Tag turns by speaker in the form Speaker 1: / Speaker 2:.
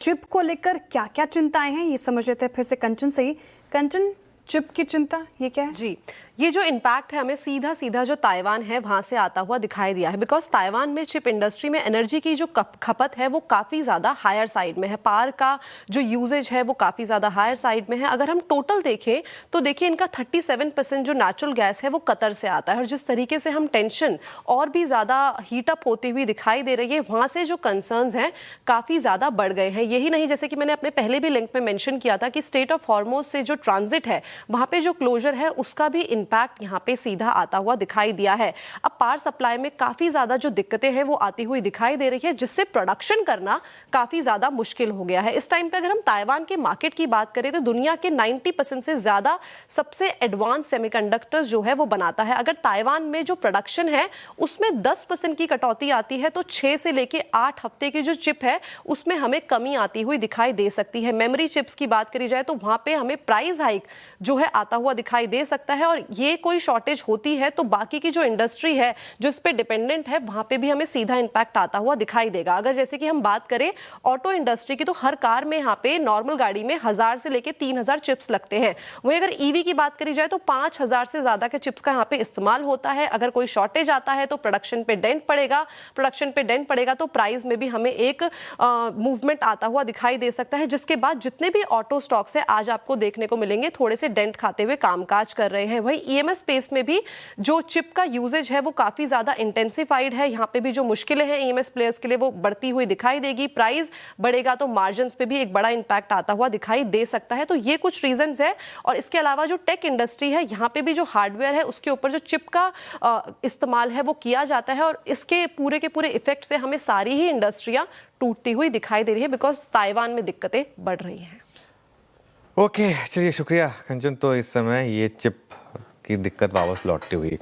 Speaker 1: Chip को लेकर क्या क्या चिंताएं हैं ये समझ लेते हैं फिर से कंचन से ही। कंचन, चिप की चिंता ये क्या है?
Speaker 2: जी, ये जो इम्पैक्ट है हमें सीधा सीधा जो ताइवान है वहाँ से आता हुआ दिखाई दिया है। बिकॉज ताइवान में चिप इंडस्ट्री में एनर्जी की जो खपत है वो काफ़ी ज़्यादा हायर साइड में है। पावर का जो यूजेज है वो काफ़ी ज़्यादा हायर साइड में है। अगर हम टोटल देखें तो देखिए इनका 37% जो नेचुरल गैस है वो कतर से आता है। और जिस तरीके से हम टेंशन और भी ज़्यादा हीटअप होती हुई दिखाई दे रही है, वहाँ से जो कंसर्न्स हैं काफ़ी ज़्यादा बढ़ गए हैं। यही नहीं, जैसे कि मैंने अपने पहले भी लिंक में मेंशन किया था कि स्टेट ऑफ हॉर्मोज से जो ट्रांजिट है वहाँ पे जो क्लोजर है उसका भी इम्पैक्ट यहाँ पे सीधा आता हुआ दिखाई दिया है। अब पावर सप्लाई में काफ़ी ज़्यादा जो दिक्कतें हैं वो आती हुई दिखाई दे रही है, जिससे प्रोडक्शन करना काफ़ी ज़्यादा मुश्किल हो गया है। इस टाइम पे अगर हम ताइवान के मार्केट की बात करें तो दुनिया के 90% से ज़्यादा सबसे एडवांस सेमीकंडक्टर्स जो है वो बनाता है। अगर ताइवान में जो प्रोडक्शन है उसमें 10% की कटौती आती है तो 6 से लेके 8 हफ्ते की जो चिप है उसमें हमें कमी आती हुई दिखाई दे सकती है। मेमोरी चिप्स की बात करी जाए तो वहाँ पे हमें प्राइस हाइक जो है आता हुआ दिखाई दे सकता है। और ये कोई शॉर्टेज होती है तो बाकी की जो इंडस्ट्री है जो इस पे डिपेंडेंट है वहाँ पे भी हमें सीधा इम्पैक्ट आता हुआ दिखाई देगा। अगर जैसे कि हम बात करें ऑटो इंडस्ट्री की तो हर कार में यहाँ पे नॉर्मल गाड़ी में 1000 से लेके 3000 चिप्स लगते हैं। वहीं अगर ईवी की बात करी जाए तो 5000 से ज्यादा के चिप्स का यहाँ पे इस्तेमाल होता है। अगर कोई शॉर्टेज आता है तो प्रोडक्शन पे डेंट पड़ेगा तो प्राइस में भी हमें एक मूवमेंट आता हुआ दिखाई दे सकता है, जिसके बाद जितने भी ऑटो स्टॉक्स है आज आपको देखने को मिलेंगे थोड़े से डेंट खाते हुए कामकाज कर रहे हैं। वही ईएमएस स्पेस में भी जो चिप का यूजेज है वो काफी ज्यादा इंटेंसिफाइड है। यहाँ पे भी जो मुश्किलें हैं ईएमएस प्लेयर्स के लिए वो बढ़ती हुई दिखाई देगी। प्राइस बढ़ेगा तो मार्जिन्स पे भी एक बड़ा इंपैक्ट आता हुआ दिखाई दे सकता है। तो ये कुछ रीजंस है। और इसके अलावा जो टेक इंडस्ट्री है यहाँ पे भी जो हार्डवेयर है उसके ऊपर जो चिप का इस्तेमाल है वो किया जाता है। और इसके पूरे के पूरे इफेक्ट से हमें सारी ही इंडस्ट्रियां टूटती हुई दिखाई दे रही है, बिकॉज ताइवान में दिक्कतें बढ़ रही हैं।
Speaker 3: ओके, चलिए शुक्रिया कंचन। तो इस समय ये चिप की दिक्कत वापस लौटती हुई